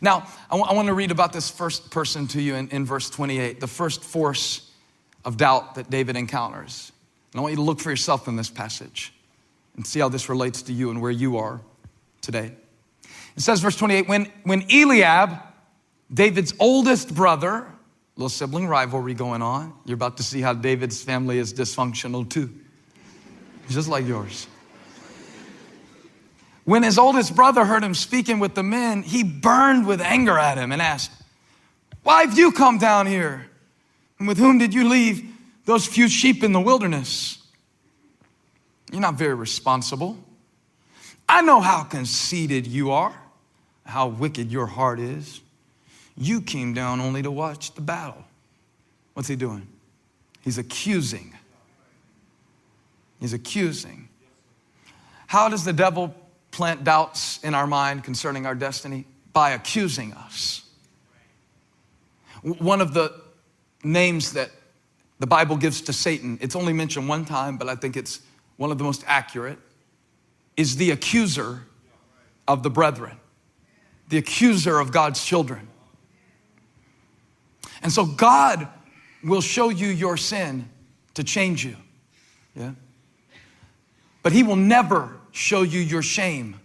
Now, I want to read about this first person to you in verse 28, the first force of doubt that David encounters. And I want you to look for yourself in this passage and see how this relates to you and where you are today. It says, verse 28, when Eliab, David's oldest brother, little sibling rivalry going on. You're about to see how David's family is dysfunctional too, just like yours. When his oldest brother heard him speaking with the men, he burned with anger at him and asked, "Why have you come down here? And with whom did you leave those few sheep in the wilderness? You're not very responsible. I know how conceited you are, how wicked your heart is. You came down only to watch the battle." What's he doing? He's accusing. He's accusing. How does the devil plant doubts in our mind concerning our destiny? By accusing us. One of the names that the Bible gives to Satan, it's only mentioned one time, but I think it's one of the most accurate, is the accuser of the brethren, the accuser of God's children. And so God will show you your sin to change you. Yeah. But he will never show you your shame.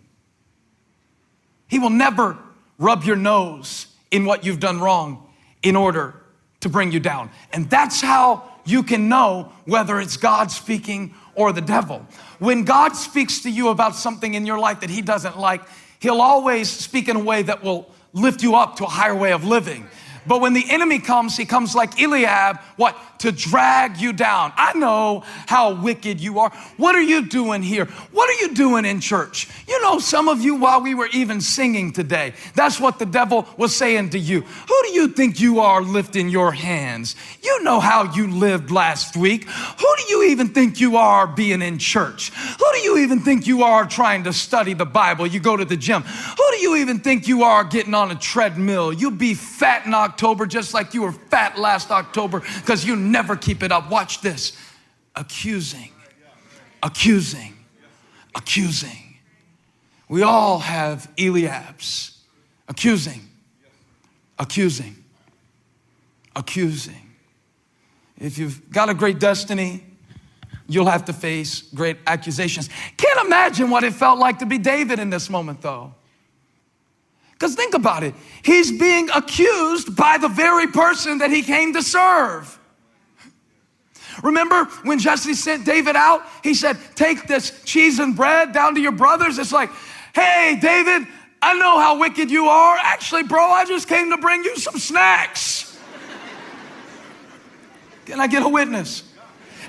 He will never rub your nose in what you've done wrong in order to bring you down. And that's how you can know whether it's God speaking or the devil. When God speaks to you about something in your life that he doesn't like, he'll always speak in a way that will lift you up to a higher way of living. But when the enemy comes, he comes like Eliab, what? To drag you down. I know how wicked you are. What are you doing here? What are you doing in church? You know, some of you, while we were even singing today, that's what the devil was saying to you. Who do you think you are lifting your hands? You know how you lived last week. Who do you even think you are being in church? Who do you even think you are trying to study the Bible? You go to the gym. Who do you even think you are getting on a treadmill? You'll be fat in October just like you were fat last October because you never keep it up. Watch this. Accusing, accusing, accusing. We all have Eliabs. Accusing, accusing, accusing. If you've got a great destiny, you'll have to face great accusations. Can't imagine what it felt like to be David in this moment, though. Because think about it. He's being accused by the very person that he came to serve. Remember when Jesse sent David out? He said, "Take this cheese and bread down to your brothers." It's like, "Hey, David, I know how wicked you are. Actually, bro, I just came to bring you some snacks." Can I get a witness?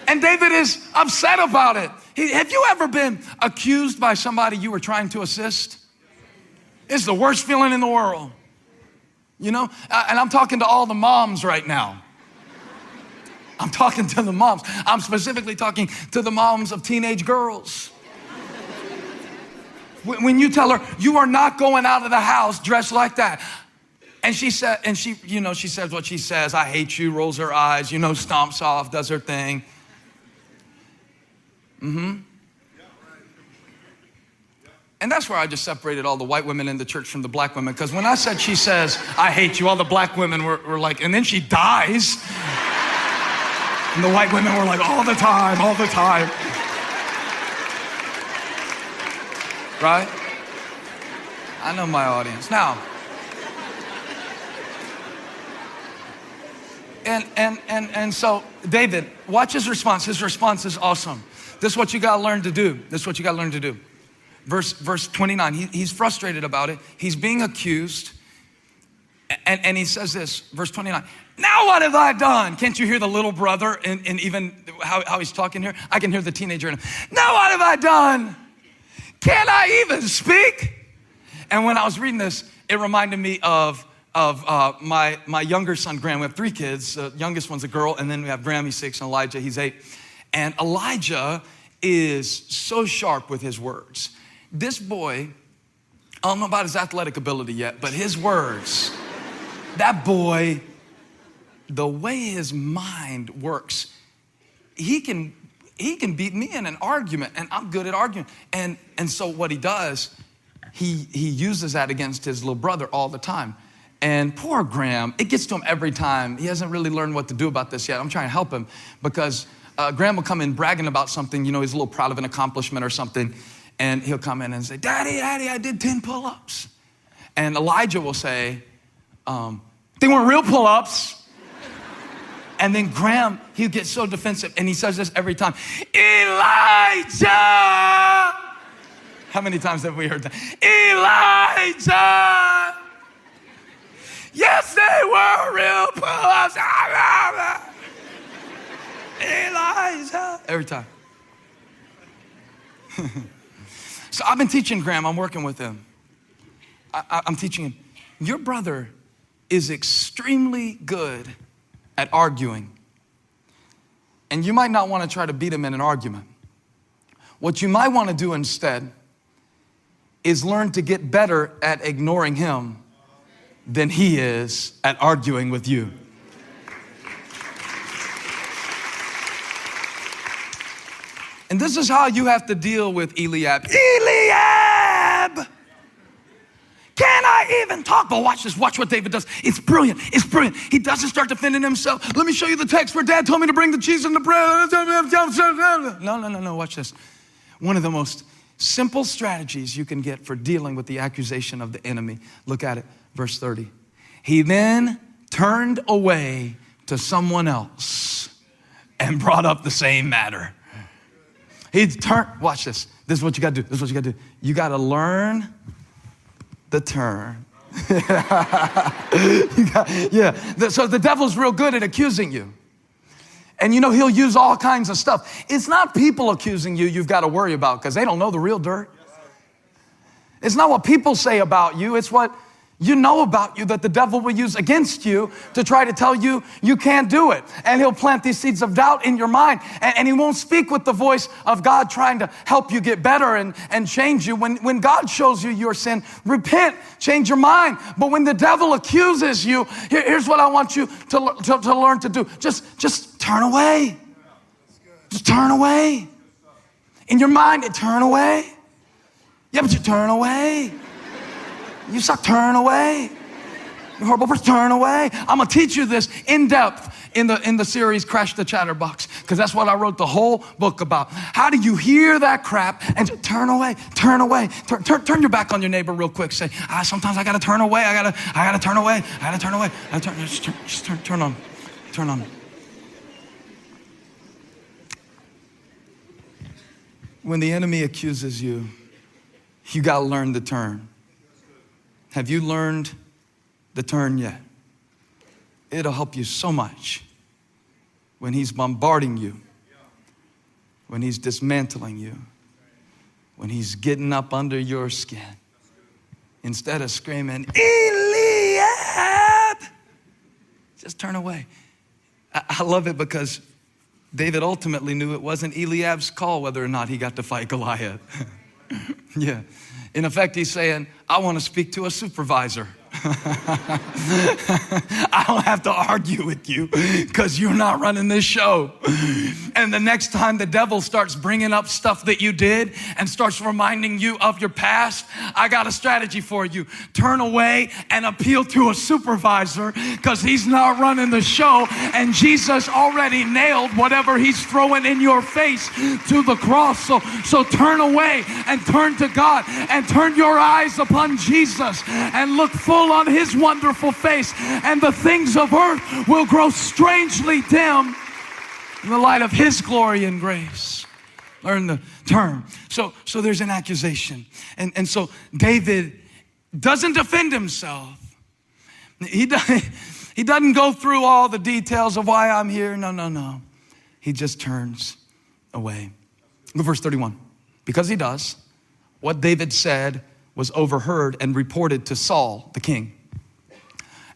And David is upset about it. Have you ever been accused by somebody you were trying to assist? It's the worst feeling in the world. You know, and I'm talking to all the moms right now. I'm talking to the moms. I'm specifically talking to the moms of teenage girls. When you tell her, "You are not going out of the house dressed like that." And she said, she says what she says. "I hate you," rolls her eyes, stomps off, does her thing. And that's where I just separated all the white women in the church from the black women. Because when I said she says, "I hate you," all the black women were like, and then she dies. And the white women were like, all the time, all the time. Right? I know my audience. Now, and so David, watch his response. His response is awesome. This is what you gotta learn to do. This is what you gotta learn to do. Verse 29, he's frustrated about it. He's being accused. And he says this, verse 29, "Now what have I done?" Can't you hear the little brother and even how he's talking here? I can hear the teenager in him. "Now what have I done? Can I even speak?" And when I was reading this, it reminded me of my younger son, Graham. We have 3 kids. The youngest one's a girl, and then we have Graham, he's 6, and Elijah, he's 8. And Elijah is so sharp with his words. This boy, I don't know about his athletic ability yet, but his words, that boy, the way his mind works, he can beat me in an argument, and I'm good at arguing. And so what he does, he uses that against his little brother all the time. And poor Graham, it gets to him every time. He hasn't really learned what to do about this yet. I'm trying to help him because Graham will come in bragging about something. You know, he's a little proud of an accomplishment or something. And he'll come in and say, Daddy, I did 10 pull-ups. And Elijah will say, they weren't real pull-ups. And then Graham, he'll get so defensive. And he says this every time, Elijah. How many times have we heard that? Elijah. Yes, they were real pull-ups. Elijah. Every time. So I've been teaching Graham. I'm working with him. I'm teaching him. Your brother is extremely good at arguing. And you might not want to try to beat him in an argument. What you might want to do instead is learn to get better at ignoring him than he is at arguing with you. And this is how you have to deal with Eliab. Eliab! Can I even talk? But watch this. Watch what David does. It's brilliant. It's brilliant. He doesn't start defending himself. Let me show you the text where Dad told me to bring the cheese and the bread. No. Watch this. One of the most simple strategies you can get for dealing with the accusation of the enemy. Look at it. Verse 30. He then turned away to someone else and brought up the same matter. Watch this. This is what you got to do. This is what you got to do. You got to learn the turn. So the devil's real good at accusing you. And you know, he'll use all kinds of stuff. It's not people accusing you you've got to worry about because they don't know the real dirt. It's not what people say about you. It's what you know about you that the devil will use against you to try to tell you you can't do it. And he'll plant these seeds of doubt in your mind. And he won't speak with the voice of God trying to help you get better and change you. When God shows you your sin, repent, change your mind. But when the devil accuses you, here's what I want you to learn to do. Just turn away. Just turn away. In your mind, turn away. Yeah, but you turn away. You suck, turn away. You're horrible person, turn away. I'm gonna teach you this in depth in the series Crash the Chatterbox, because that's what I wrote the whole book about. How do you hear that crap and just turn away, turn away, turn your back on your neighbor real quick. Say, sometimes I gotta turn away, I gotta turn away, I gotta turn away. Just turn on. When the enemy accuses you, you gotta learn to turn. Have you learned the turn yet? It'll help you so much when he's bombarding you, when he's dismantling you, when he's getting up under your skin. Instead of screaming, Eliab, just turn away. I love it because David ultimately knew it wasn't Eliab's call whether or not he got to fight Goliath. Yeah. In effect, he's saying, I want to speak to a supervisor. I don't have to argue with you because you're not running this show. And the next time the devil starts bringing up stuff that you did and starts reminding you of your past, I got a strategy for you. Turn away and appeal to a supervisor because he's not running the show, and Jesus already nailed whatever he's throwing in your face to the cross. So turn away and turn to God and turn your eyes upon Jesus and look full on his wonderful face, and the things of earth will grow strangely dim in the light of his glory and grace. Learn the term. So there's an accusation. And so David doesn't defend himself. He doesn't go through all the details of why I'm here. No. He just turns away. Look at verse 31. Because he does, what David said was overheard and reported to Saul, the king.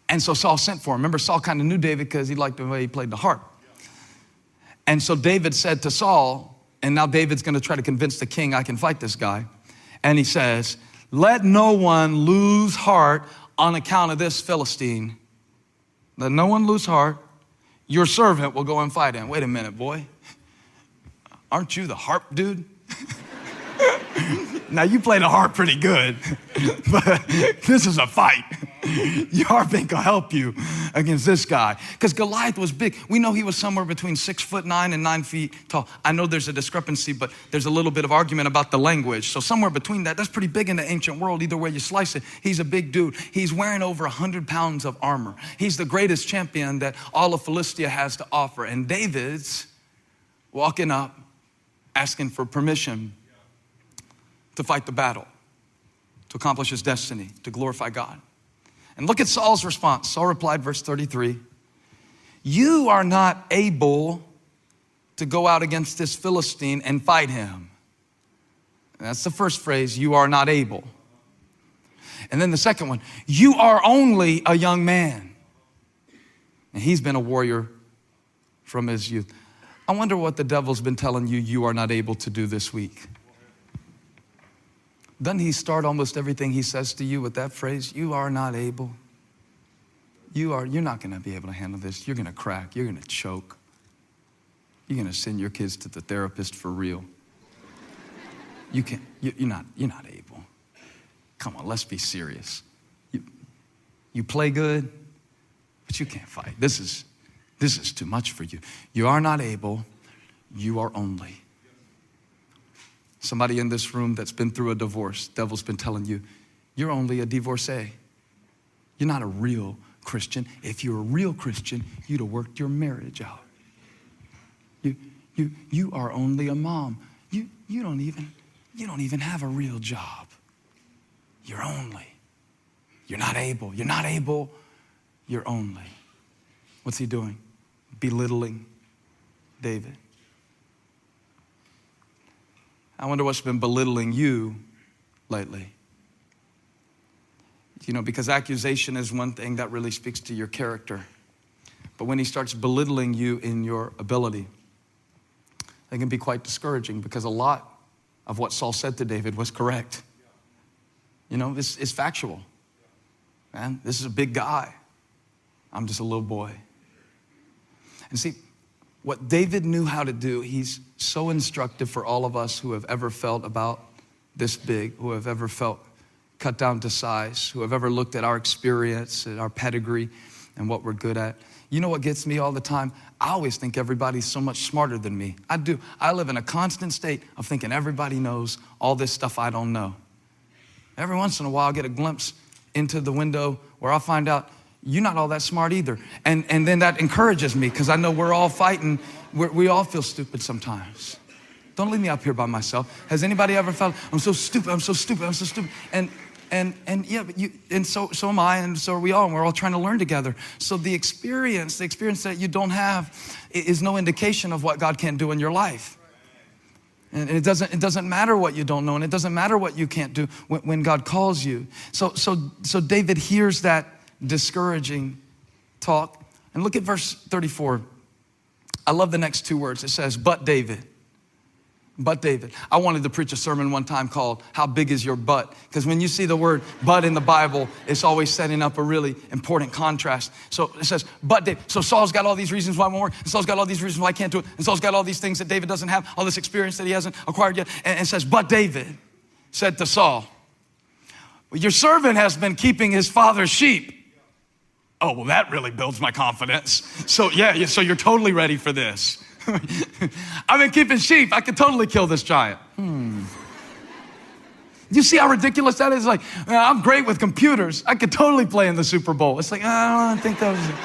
And so Saul sent for him. Remember, Saul kind of knew David because he liked the way he played the harp. And so David said to Saul, and now David's going to try to convince the king, I can fight this guy. And he says, let no one lose heart on account of this Philistine. Let no one lose heart. Your servant will go and fight him. Wait a minute, boy. Aren't you the harp dude? Now, you play the harp pretty good, but this is a fight. Your harp ain't gonna help you against this guy. Because Goliath was big. We know he was somewhere between 6'9" and 9 feet tall. I know there's a discrepancy, but there's a little bit of argument about the language. So somewhere between that's pretty big in the ancient world, either way you slice it. He's a big dude. He's wearing over 100 pounds of armor. He's the greatest champion that all of Philistia has to offer. And David's walking up, asking for permission to fight the battle, to accomplish his destiny, to glorify God. And look at Saul's response. Saul replied, verse 33, you are not able to go out against this Philistine and fight him. And that's the first phrase, you are not able. And then the second one, you are only a young man. And he's been a warrior from his youth. I wonder what the devil's been telling you you are not able to do this week. Doesn't he start almost everything he says to you with that phrase? You are not able. You're not gonna be able to handle this. You're gonna crack, you're gonna choke. You're gonna send your kids to the therapist for real. You're not able. Come on, let's be serious. You play good, but you can't fight. This is too much for you. You are not able, you are only. Somebody in this room that's been through a divorce, devil's been telling you, you're only a divorcee. You're not a real Christian. If you're a real Christian, you'd have worked your marriage out. You are only a mom. You don't even have a real job. You're only. You're not able. You're not able. You're only. What's he doing? Belittling David. I wonder what's been belittling you lately. You know, because accusation is one thing that really speaks to your character. But when he starts belittling you in your ability, it can be quite discouraging because a lot of what Saul said to David was correct. You know, this is factual. Man, this is a big guy. I'm just a little boy. And see, what David knew how to do, he's so instructive for all of us who have ever felt about this big, who have ever felt cut down to size, who have ever looked at our experience, at our pedigree, and what we're good at. You know what gets me all the time? I always think everybody's so much smarter than me. I do. I live in a constant state of thinking everybody knows all this stuff I don't know. Every once in a while, I get a glimpse into the window where I find out you're not all that smart either. And then that encourages me because I know we're all fighting. We all feel stupid sometimes. Don't leave me up here by myself. Has anybody ever felt, I'm so stupid, I'm so stupid, I'm so stupid? And yeah, but so am I, and so are we all, and we're all trying to learn together. So the experience that you don't have is no indication of what God can't do in your life. And it doesn't matter what you don't know, and it doesn't matter what you can't do when God calls you. So David hears that discouraging talk. And look at verse 34. I love the next two words. It says, but David. But David. I wanted to preach a sermon one time called, How Big Is Your Butt? Because when you see the word but in the Bible, it's always setting up a really important contrast. So it says, but David. So Saul's got all these reasons why it won't work. And Saul's got all these reasons why I can't do it. And Saul's got all these things that David doesn't have, all this experience that he hasn't acquired yet. And it says, but David said to Saul, your servant has been keeping his father's sheep. Oh, well, that really builds my confidence. So yeah, so you're totally ready for this. I've been keeping sheep. I could totally kill this giant. You see how ridiculous that is? Like, I'm great with computers. I could totally play in the Super Bowl. It's like, I don't think that was it.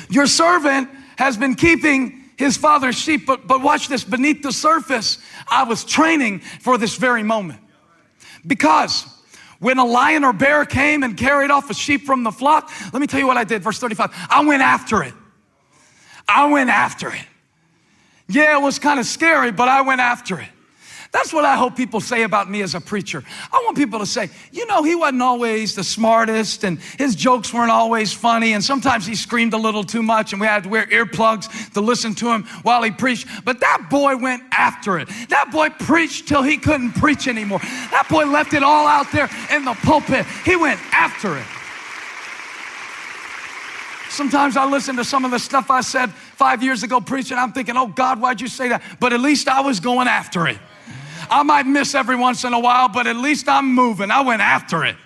Your servant has been keeping his father's sheep, but watch this. Beneath the surface, I was training for this very moment. Because when a lion or bear came and carried off a sheep from the flock, let me tell you what I did, verse 35. I went after it. Yeah, it was kind of scary, but I went after it. That's what I hope people say about me as a preacher. I want people to say, you know, he wasn't always the smartest and his jokes weren't always funny and sometimes he screamed a little too much and we had to wear earplugs to listen to him while he preached. But that boy went after it. That boy preached till he couldn't preach anymore. That boy left it all out there in the pulpit. He went after it. Sometimes I listen to some of the stuff I said 5 years ago preaching. I'm thinking, oh God, why'd you say that? But at least I was going after it. I might miss every once in a while, but at least I'm moving. I went after it.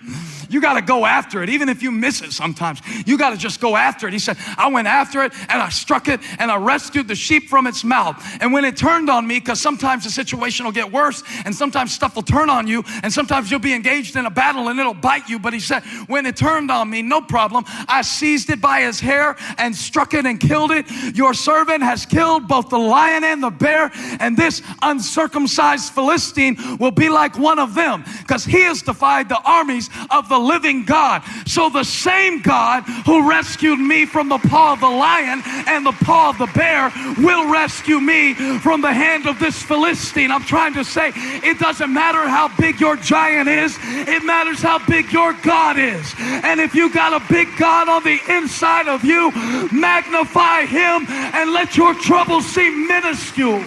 You got to go after it. Even if you miss it sometimes, you got to just go after it. He said, I went after it and I struck it and I rescued the sheep from its mouth. And when it turned on me, because sometimes the situation will get worse and sometimes stuff will turn on you and sometimes you'll be engaged in a battle and it'll bite you. But he said, when it turned on me, no problem. I seized it by his hair and struck it and killed it. Your servant has killed both the lion and the bear, and this uncircumcised Philistine will be like one of them, because he has defied the armies of the living God. So the same God who rescued me from the paw of the lion and the paw of the bear will rescue me from the hand of this Philistine. I'm trying to say, it doesn't matter how big your giant is, it matters how big your God is. And if you got a big God on the inside of you, magnify him and let your troubles seem minuscule.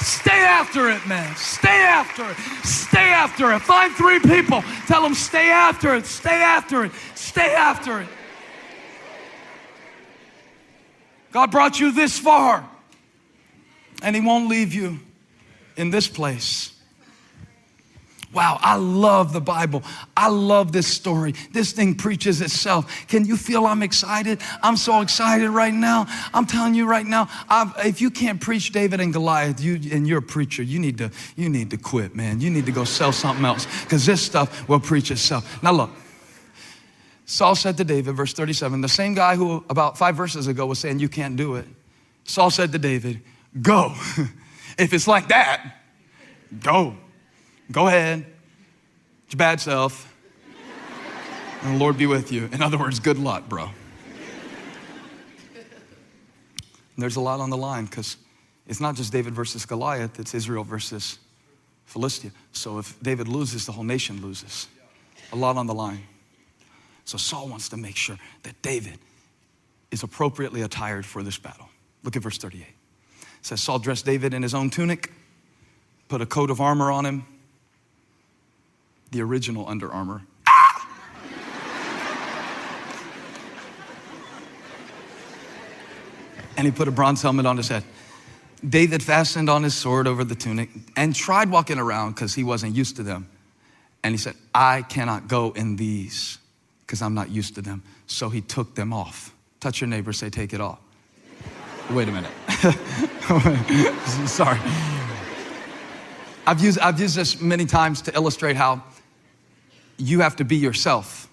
Stay after it, man. Stay after it. Stay after it. Find 3 people. Tell them, stay after it. Stay after it. Stay after it. God brought you this far, and he won't leave you in this place. Wow, I love the Bible. I love this story. This thing preaches itself. Can you feel I'm excited? I'm so excited right now. I'm telling you right now, if you can't preach David and Goliath, and you're a preacher, you need to quit, man. You need to go sell something else, because this stuff will preach itself. Now look, Saul said to David, verse 37, the same guy who about 5 verses ago was saying you can't do it. Saul said to David, go. If it's like that, go. Go ahead, it's your bad self, and the Lord be with you. In other words, good luck, bro. There's a lot on the line, because it's not just David versus Goliath, it's Israel versus Philistia. So if David loses, the whole nation loses. A lot on the line. So Saul wants to make sure that David is appropriately attired for this battle. Look at verse 38. It says, Saul dressed David in his own tunic, put a coat of armor on him, the original Under Armour. And he put a bronze helmet on his head. David fastened on his sword over the tunic and tried walking around because he wasn't used to them. And he said, I cannot go in these because I'm not used to them. So he took them off. Touch your neighbor, say, take it off. Wait a minute. Sorry. I've used this many times to illustrate how you have to be yourself.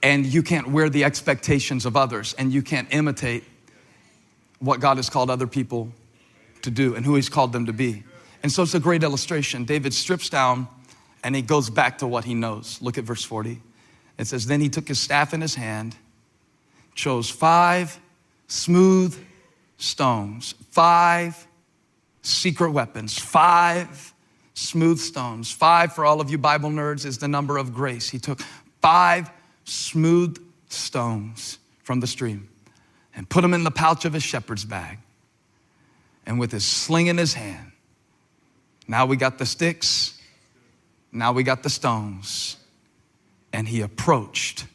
And you can't wear the expectations of others, and you can't imitate what God has called other people to do and who he's called them to be. And so it's a great illustration. David strips down and he goes back to what he knows. Look at verse 40. It says, then he took his staff in his hand, chose 5 smooth stones, 5 secret weapons, 5 smooth stones. 5, for all of you Bible nerds, is the number of grace. He took 5 smooth stones from the stream and put them in the pouch of his shepherd's bag. And with his sling in his hand, now we got the sticks, now we got the stones. And he approached,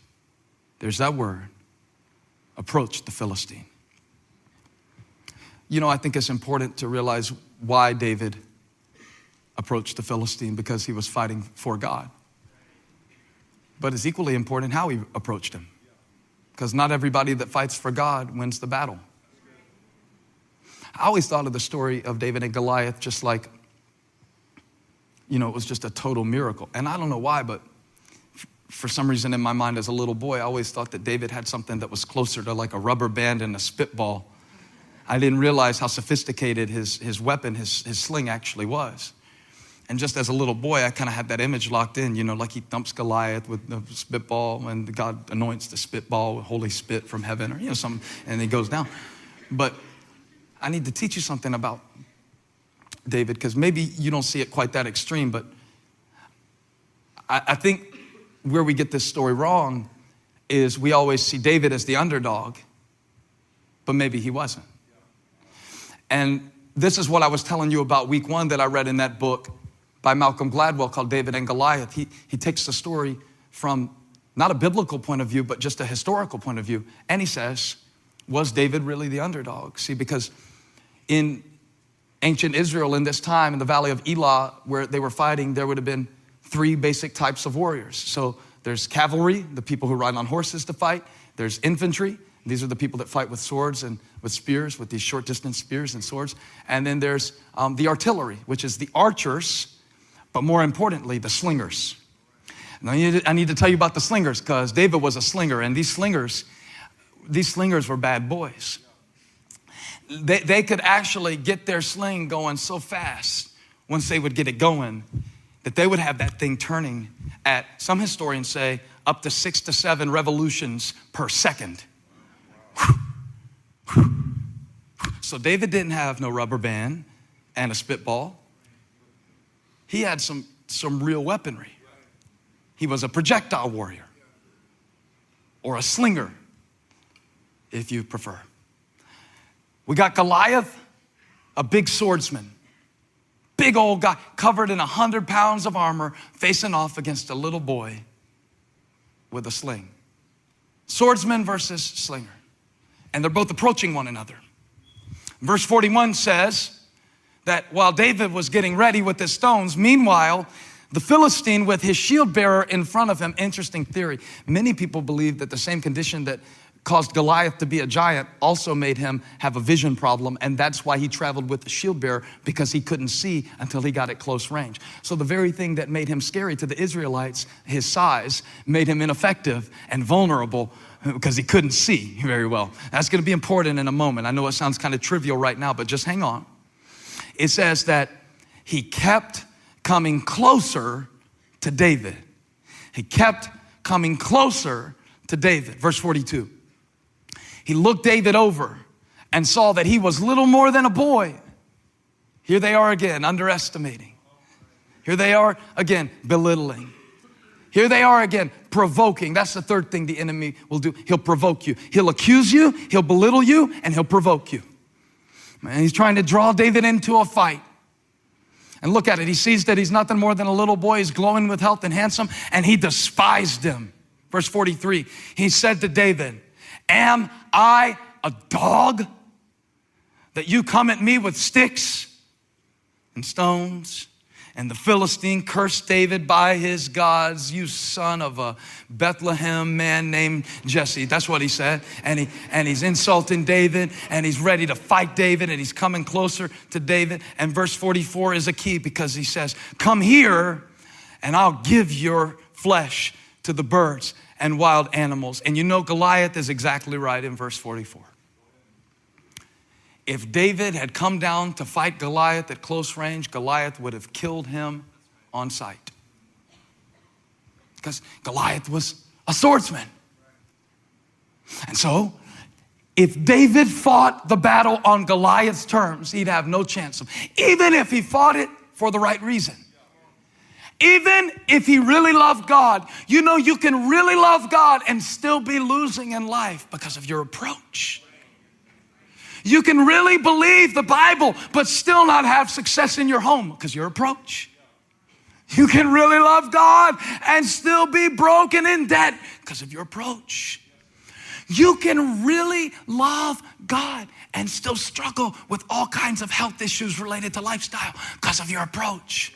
there's that word, approached the Philistine. You know, I think it's important to realize why David approached the Philistine, because he was fighting for God. But it's equally important how he approached him, because not everybody that fights for God wins the battle. I always thought of the story of David and Goliath just like, you know, it was just a total miracle. And I don't know why, but for some reason in my mind as a little boy, I always thought that David had something that was closer to like a rubber band and a spitball. I didn't realize how sophisticated his weapon, his sling actually was. And just as a little boy, I kind of had that image locked in, you know, like he thumps Goliath with the spitball and God anoints the spitball with holy spit from heaven, or, you know, something, and he goes down. But I need to teach you something about David, because maybe you don't see it quite that extreme, but I think where we get this story wrong is we always see David as the underdog, but maybe he wasn't. And this is what I was telling you about week 1 that I read in that book by Malcolm Gladwell called David and Goliath. He takes the story from not a biblical point of view, but just a historical point of view. And he says, was David really the underdog? See, because in ancient Israel in this time, in the valley of Elah, where they were fighting, there would have been 3 basic types of warriors. So there's cavalry, the people who ride on horses to fight. There's infantry. These are the people that fight with swords and with spears, with these short distance spears and swords. And then there's the artillery, which is the archers, but more importantly, the slingers. Now I need to tell you about the slingers, because David was a slinger, and these slingers were bad boys. They could actually get their sling going so fast once they would get it going that they would have that thing turning at, some historians say, up to 6 to 7 revolutions per second. So David didn't have no rubber band and a spitball. He had some real weaponry. He was a projectile warrior, or a slinger, if you prefer. We got Goliath, a big swordsman, big old guy, covered in 100 pounds of armor, facing off against a little boy with a sling. Swordsman versus slinger. And they're both approaching one another. Verse 41 says that while David was getting ready with his stones, meanwhile, the Philistine with his shield bearer in front of him. Interesting theory. Many people believe that the same condition that caused Goliath to be a giant also made him have a vision problem, and that's why he traveled with the shield bearer, because he couldn't see until he got at close range. So the very thing that made him scary to the Israelites, his size, made him ineffective and vulnerable because he couldn't see very well. That's going to be important in a moment. I know it sounds kind of trivial right now, but just hang on. It says that he kept coming closer to David. He kept coming closer to David. Verse 42. He looked David over and saw that he was little more than a boy. Here they are again, underestimating. Here they are again, belittling. Here they are again, provoking. That's the third thing the enemy will do. He'll provoke you. He'll accuse you, he'll belittle you, and he'll provoke you. Man, he's trying to draw David into a fight. And look at it. He sees that he's nothing more than a little boy. He's glowing with health and handsome, and he despised him. Verse 43, he said to David, "Am I a dog that you come at me with sticks and stones?" And the Philistine cursed David by his gods, "You son of a Bethlehem man named Jesse." That's what he said. And he's insulting David, and he's ready to fight David, and he's coming closer to David. And verse 44 is a key, because he says, "Come here and I'll give your flesh to the birds and wild animals." And you know Goliath is exactly right in verse 44. If David had come down to fight Goliath at close range, Goliath would have killed him on sight. Because Goliath was a swordsman. And so, if David fought the battle on Goliath's terms, he'd have no chance. Even if he fought it for the right reason. Even if he really loved God, you know you can really love God and still be losing in life because of your approach. You can really believe the Bible, but still not have success in your home because of your approach. You can really love God and still be broken in debt because of your approach. You can really love God and still struggle with all kinds of health issues related to lifestyle because of your approach.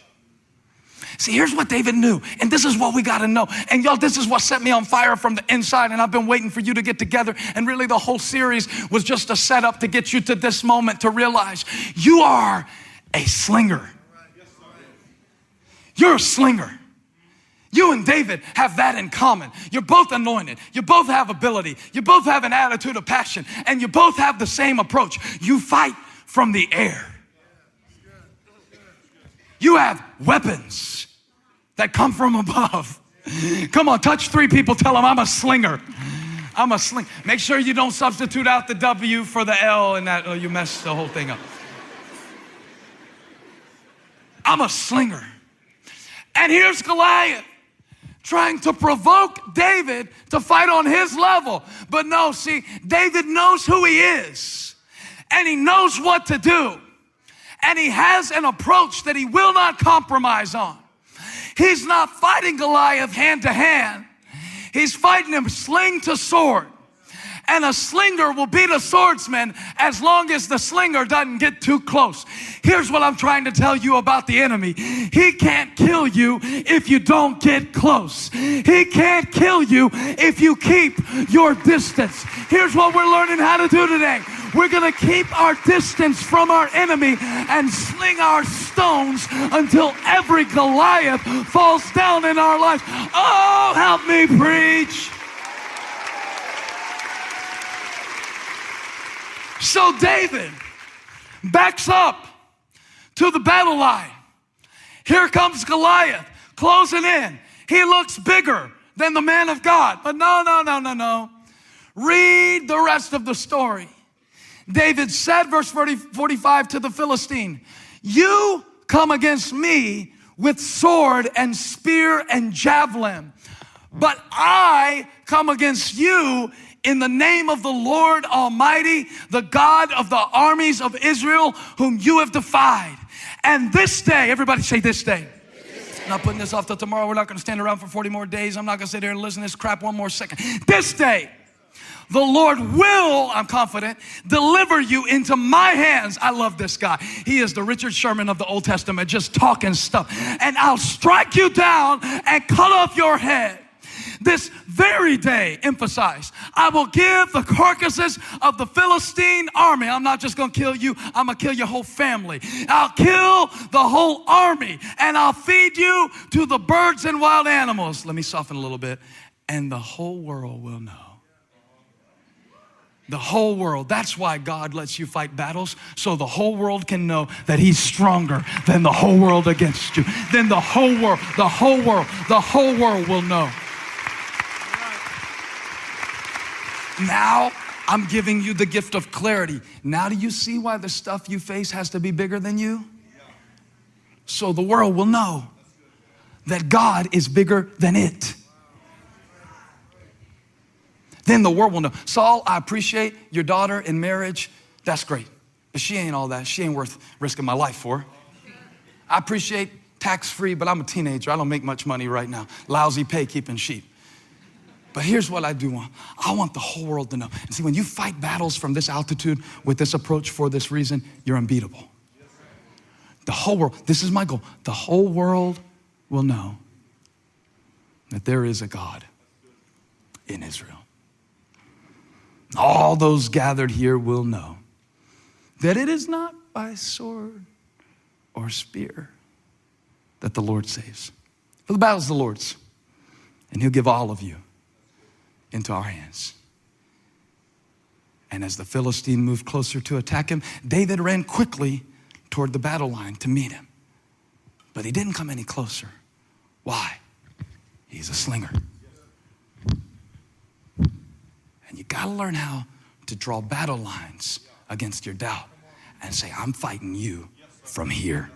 See, here's what David knew, and this is what we got to know. And y'all, this is what set me on fire from the inside, and I've been waiting for you to get together, and really the whole series was just a setup to get you to this moment to realize you are a slinger. You're a slinger. You and David have that in common. You're both anointed. You both have ability. You both have an attitude of passion, and you both have the same approach. You fight from the air. You have weapons that come from above. Come on, touch 3 people. Tell them, I'm a slinger. I'm a slinger. Make sure you don't substitute out the W for the L and that, or you mess the whole thing up. I'm a slinger. And here's Goliath trying to provoke David to fight on his level. But no, see, David knows who he is, and he knows what to do. And he has an approach that he will not compromise on. He's not fighting Goliath hand to hand. He's fighting him sling to sword. And a slinger will beat a swordsman as long as the slinger doesn't get too close. Here's what I'm trying to tell you about the enemy. He can't kill you if you don't get close. He can't kill you if you keep your distance. Here's what we're learning how to do today. We're going to keep our distance from our enemy and sling our stones until every Goliath falls down in our life. Oh, help me preach. So David backs up to the battle line. Here comes Goliath closing in. He looks bigger than the man of God. But no. Read the rest of the story. David said, verse 45, to the Philistine, you come against me with sword and spear and javelin, but I come against you in the name of the Lord Almighty, the God of the armies of Israel, whom you have defied. And this day, everybody say this day. I'm not putting this off till tomorrow. We're not going to stand around for 40 more days. I'm not going to sit here and listen to this crap one more second. This day, the Lord will, I'm confident, deliver you into my hands. I love this guy. He is the Richard Sherman of the Old Testament, just talking stuff. And I'll strike you down and cut off your head. This very day, emphasize, I will give the carcasses of the Philistine army. I'm not just going to kill you. I'm going to kill your whole family. I'll kill the whole army, and I'll feed you to the birds and wild animals. Let me soften a little bit. And the whole world will know. The whole world. That's why God lets you fight battles, so the whole world can know that he's stronger than the whole world against you. Then the whole world will know. Now, I'm giving you the gift of clarity. Now do you see why the stuff you face has to be bigger than you? So the world will know that God is bigger than it. Then the world will know. Saul, I appreciate your daughter in marriage. That's great. But she ain't all that. She ain't worth risking my life for. I appreciate tax-free, but I'm a teenager. I don't make much money right now. Lousy pay keeping sheep. But here's what I do want. I want the whole world to know. And see, when you fight battles from this altitude with this approach for this reason, you're unbeatable. The whole world, this is my goal. The whole world will know that there is a God in Israel. All those gathered here will know that it is not by sword or spear that the Lord saves. For the battle is the Lord's, and he'll give all of you into our hands. And as the Philistine moved closer to attack him, David ran quickly toward the battle line to meet him. But he didn't come any closer. Why? He's a slinger. And you gotta learn how to draw battle lines against your doubt and say, I'm fighting you from here.